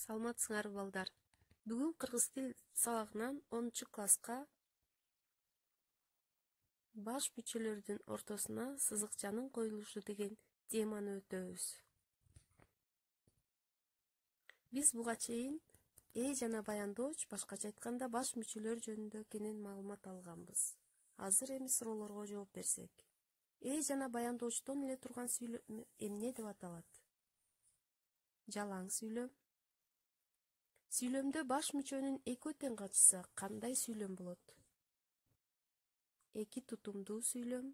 Саламатсыңар балдар. Бүгүн кыргыз тил сабагынан 10-класска баш мүчөлөрдүн ортосуна сызыкчанын коюлушу деген теманы өтөбүз. Биз буга чейин жана баяндооч, башкача айтканда баш мүчөлөр жөнүндө кенен маалымат алганбыз. Азыр эми суроолорго жооп берсек. Жана баяндоочтон эле турган сүйлөм эмне деп аталат? Жалаң сүйлөм. Сүйлөмдө баш мүчөнүн экөө тең катышса кандай сүйлөм болот? Эки тутумдуу сүйлөм.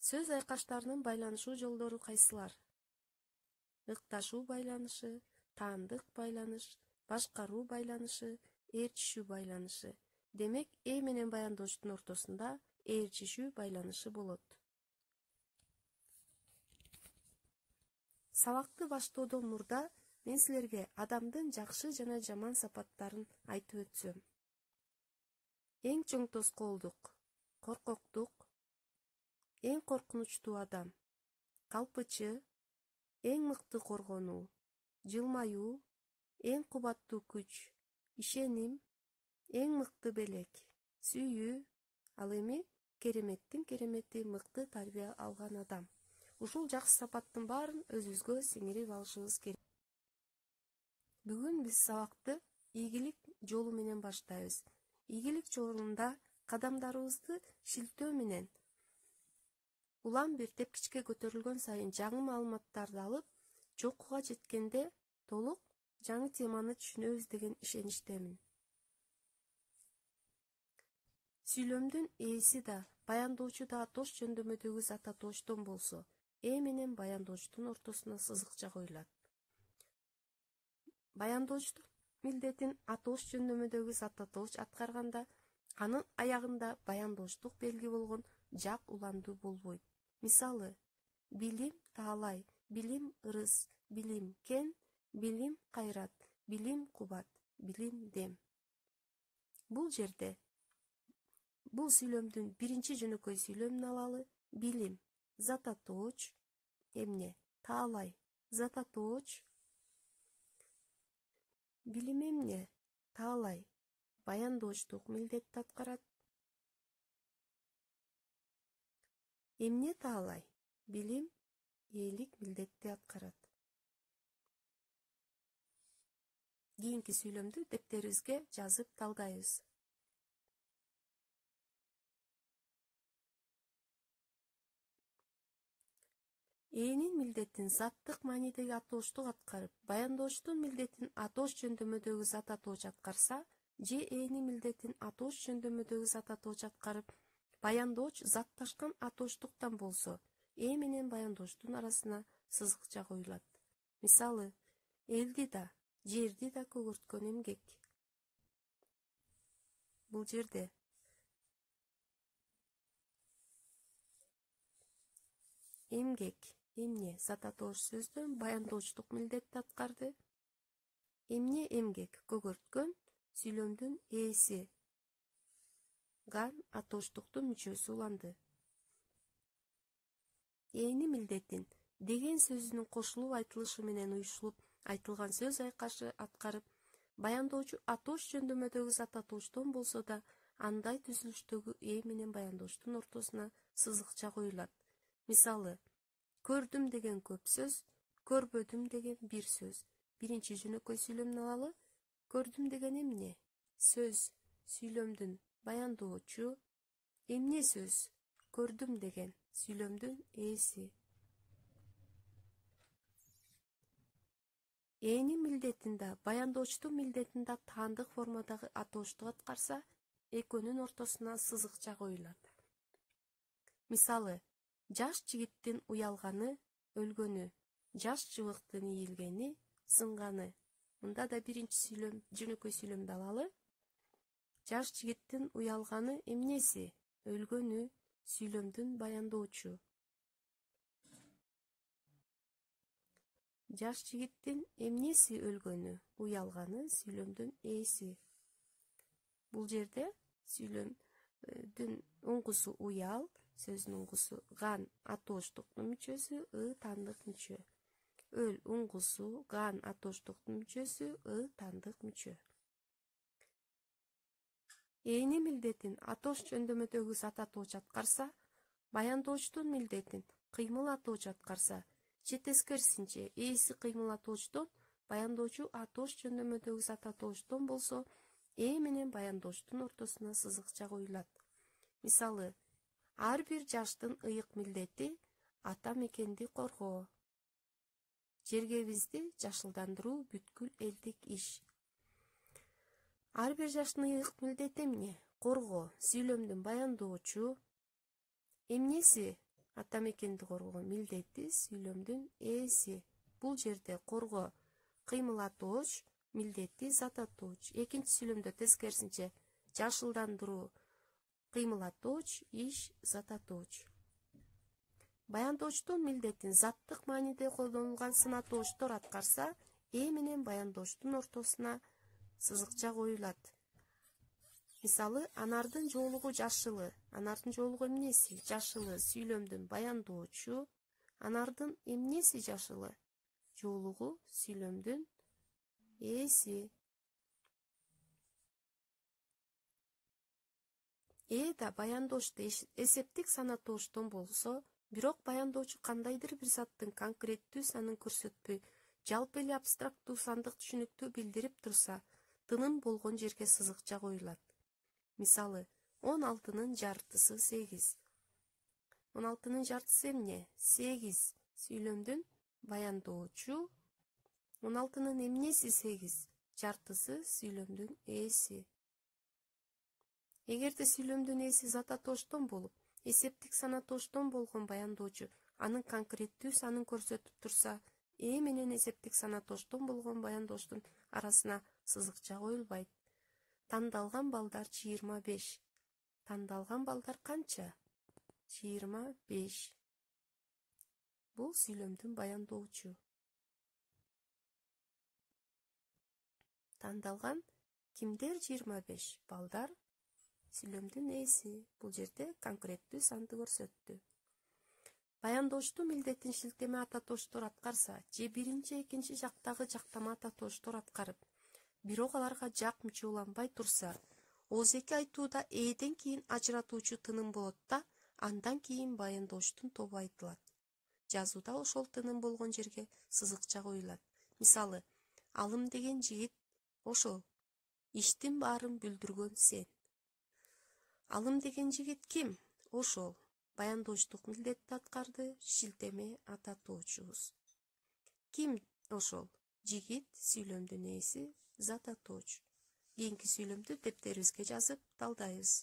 Сөз айкаштарынын байланышуу жолдору кайсылар? Ыкташуу байланышы, таандык байланыш, башкаруу байланышы, ээрчишүү байланышы. Демек, менен баяндоочтун ортосунда ээрчишүү байланышы болот. Сабакты баштоодон мурда мен силерге адамдын жакшы жана жаман сапаттарын айтып өтсөм. Эң чоң тоскоолдук, коркоктук, эң коркунучтуу адам, калпычы, эң мыкты коргонуу, жылмаюу, эң кубаттуу күч, ишеним, эң мыкты белек, сүйүү, ал эми кереметтин керемети мыкты тарбия алган адам. Ушул жакшы сапаттын баарын өзүбүзгө сиңирип алышыбыз керек. Бүгүн биз сабакты ийгилик жолу менен баштайбыз. Ийгилик жолунда кадамдарыбызды шилтөө менен улам бир тепкичке көтөрүлгөн сайын жаңы маалыматтарды алып, жокуга жеткенде толук жаңы теманы түшүнөбүз деген ишеничтемин. Сүйлөмдүн ээси да, баяндоочу да атош жөндөмөдөгү зат атоочтон болсо, менен баяндоочтун ортосуна сызыкча коюлат. Баяндоочтун милдетин атоош жөндөмөдөгү зат атооч аткарганда, анын аягында баяндоочлук белги болгон жак уландуу болбойт. Мисалы, билим таалай, билим ырыс, билим кен, билим кайрат, билим кубат, билим дем. Бул жерде бул сүйлөмдүн биринчи жөнөкөй сүйлөмүн алалы. Билим зат атооч, эмне? Таалай зат атооч. Билим эмне? Таалай баяндоочтук милдетти аткарат. Эмне таалай? Билим ээлик милдетти аткарат. Кийинки сүйлөмдү дептерибизге жазып талдайбыз. Энин милдетин заттык маанидеги атооштук аткарып, баяндоочтун милдетин атоош жөндөмөдөгү зат атооч аткарса, же энин милдетин атоош жөндөмөдөгү зат атооч аткарып, баяндооч затташкан атооштуктан болсо, менен баяндоочтун арасына сызыкча коюлат. Мисалы, элди да, жерди да көгөрткөн эмгек. Бул жерде эмгек эмне? Зат атооч сөздөн баяндоочтук милдетти аткарды. Эмне эмгек? Көгөрткөн сүйлөмдүн ээси. Ган атооштуктун мүчөсү уланды. Эни милдетин деген сөзүнүн кошулуп айтылышы менен уюшулуп айтылган сөз айкашы аткарып, баяндоочу атоош жөндөмөдөгү зат атоочтон болсо да, андай түзүлүштөгү менен баяндоочтун ортосуна сызыкча коюлат. Мисалы, көрдүм деген көп сөз, көрбөдүм деген бир сөз. Биринчи жөнөкөй сүйлөмүн алалы. Көрдүм деген эмне? Сөз, сүйлөмдүн баяндоочу. Эмне сөз? Көрдүм деген сүйлөмдүн ээси. Энин милдетин да, баяндоочтун милдетин да таандык формадагы атооштук аткарса, экөөнүн ортосуна сызыкча коюлат. Мисалы, жаш жигиттин уялганы, өлгөнү, жаш чыбыктын ийилгени, сынганы. Мында да биринчи сүйлөм, жөнөкөй сүйлөмдү алалы. Жаш жигиттин уялганы эмнеси? Өлгөнү, сүйлөмдүн баяндоочу. Жаш жигиттин эмнеси өлгөнү? Уялганы, сүйлөмдүн ээси. Бул жерде сүйлөмдүн уңгусу уял, сөздүн уңгусу ган атооштуктун мүчөсү, таандык мүчө. Өл уңгусу, ган атоштуктун мүчөсү, тандык мүчө. Эни милдетин атош жөндөмөдөгү зат атоочу аткарса, баяндоочтун милдетин кыймыл атоочу аткарса, же тескерисинче ээси кыймыл атоочтон баяндоочу атош жөндөмөдөгү зат атоочтон болсо, ээ менен баяндоочтун ортосуна сызыкча коюлат. Мисалы, ар бир жаштын ыйык милдети ата мекенди коргоо. Жергебизди жашылдандыруу бүткүл элдик иш. Ар бир жаштын ыйык милдети эмне? Коргоо, сүйлөмдүн баяндоочу. Эмнеси ата мекенди коргоо? Милдети, сүйлөмдүн ээси. Бул жерде коргоо кыймыл атооч, милдети зат атооч. Экинчи сүйлөмдө тескерисинче жашылдандыруу кыймыл атооч, иш зат атооч. Баяндоочтун милдетин заттык мааниде колдонулган сын атоочтор аткарса, ээ менен баяндоочтун ортосуна сызыкча коюлат. Мисалы, анардын жоолугу жашылы. Анардын жоолугу эмнеси? Жашылы, сүйлөмдүн баяндоочу. Анардын эмнеси жашылы? Жоолугу сүйлөмдүн ээси. Да баяндоочту эсептик сан атооштон болсо, бирок баяндоочу кандайдыр бир заттын конкреттүү санын көрсөтпөй, жалпы эле абстрактуу сандык түшүнүктү билдирип турса, тынын болгон жерге сызыкча коюлат. Мисалы, 16-нын жартысы 8. 16-нын жартысы эмне? 8. Сүйлөмдүн баяндоочу. 16-нын эмнеси 8? Жартысы сүйлөмдүн ээси. Эгерде сүйлөмдүн ээси зат атооштон болуп, эсептик сан атооштон болгон баяндоочу анын конкреттүү санын көрсөтүп турса, ээ менен эсептик сан атооштон болгон баяндоочтун арасына сызыкча коюлбайт. Тандалган балдар 25. Тандалган балдар канча? 25. Бул сүйлөмдүн баяндоочу. Тандалган кимдер 25? Балдар сүйлөмдүн ээси. Бул жерде конкреттүү санды көрсөттү. Баяндоочтун милдетин шилтеме ат атооштор аткарса, же биринчи, экинчи жактагы жактама ат атооштор аткарып, бирок аларга жак мүчө уланбай турса, оозеки айтууда ээден кийин ажыратуучу тыным болот да, андан кийин баяндоочтун тобу айтылат. Жазууда ошол тыным болгон жерге сызыкча коюлат. Мисалы, алым деген жигит ошол, иштин баарын бүлдүргөн сен. Алым деген жигит ким? Ошол. Баяндоочтук милдетти аткарды, шилтеме ат атоочубуз. Ким ошол? Жигит, сүйлөмдүн ээси, зат атоочу. Кийинки сүйлөмдү дептерибизге жазып талдайбыз.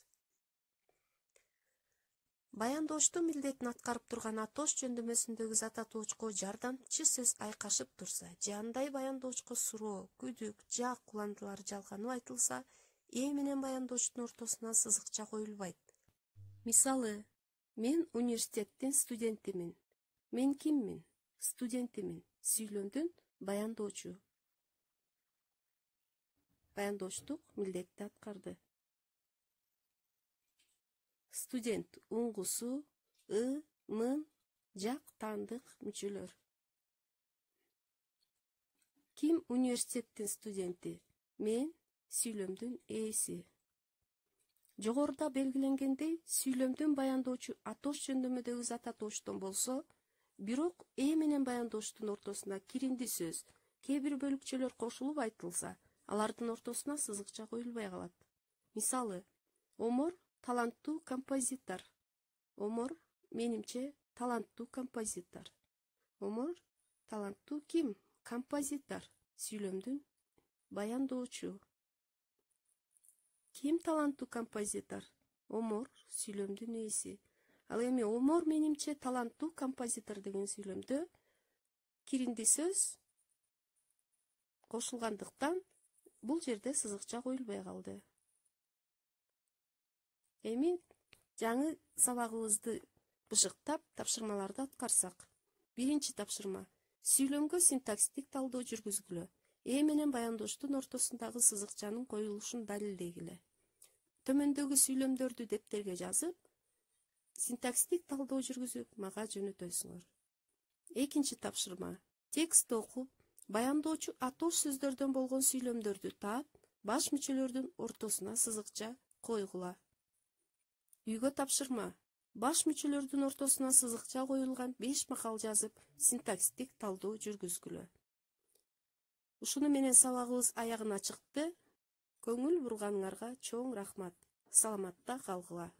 Баяндоочтун милдетин аткарып турган атоош жөндөмөсүндөгү зат атоочко жардамчы сөз айкашып турса, же андай баяндоочко суроо, күдүк, жак уландылары жалганып айтылса, ээ менен баяндоочтун ортосуна сызыкча коюлбайт. Мисалы, мен университеттин студентимин. Мен киммин? Студентимин. Сүйлөмдүн баяндоочу. Баяндоочтук милдетти аткарды. Студент уңгусу, мын, жак тандык мүчөлөр. Ким университеттин студенти? Мен сүйлөмдүн ээси. Жогоруда белгиленгендей, сүйлөмдүн баяндоочу атоош жөндөмөдөгү зат атооштон болсо, бирок ээ менен баяндоочтун ортосуна киринди сөз, кээ бир бөлүкчөлөр кошулуп айтылса, алардын ортосуна сызыкча коюлбай калат. Мисалы, Омор таланттуу композитор. Омор, менимче, таланттуу композитор. Омор таланттуу ким? Композитор. Сүйлөмдүн баяндоочу. Ким таланттуу композитор? Омор, сүйлөмдүн ээси. Ал эми Омор менимче таланттуу композитор деген сүйлөмдө киринди сөз кошулгандыктан бул жерде сызыкча коюлбай калды. Эми жаңы сабагыбызды бышыктап, тапшырмаларды аткарсак. Биринчи тапшырма. Сүйлөмгө синтаксистик талдоо жүргүзгүлө. Ээ менен баяндоочтун ортосундагы сызыкчанын коюлушун далилдегиле. Төмөндөгү сүйлөмдөрдү дептерге жазып, синтаксистик талдоо жүргүзүп мага жөнөтөсүңөр. Экинчи тапшырма. Текстти окуп, баяндоочу атош сөздөрдөн болгон сүйлөмдөрдү таап, баш мүчөлөрдүн ортосуна сызыкча койгула. Үйгө тапшырма. Баш мүчөлөрдүн ортосуна сызыкча коюлган 5 макал жазып, синтаксистик талдоо жүргүзгүлө. Ушуну менен сабагыбыз аягына чыкты. Көңүл бурганыңарга чоң рахмат. Саламатта калгыла.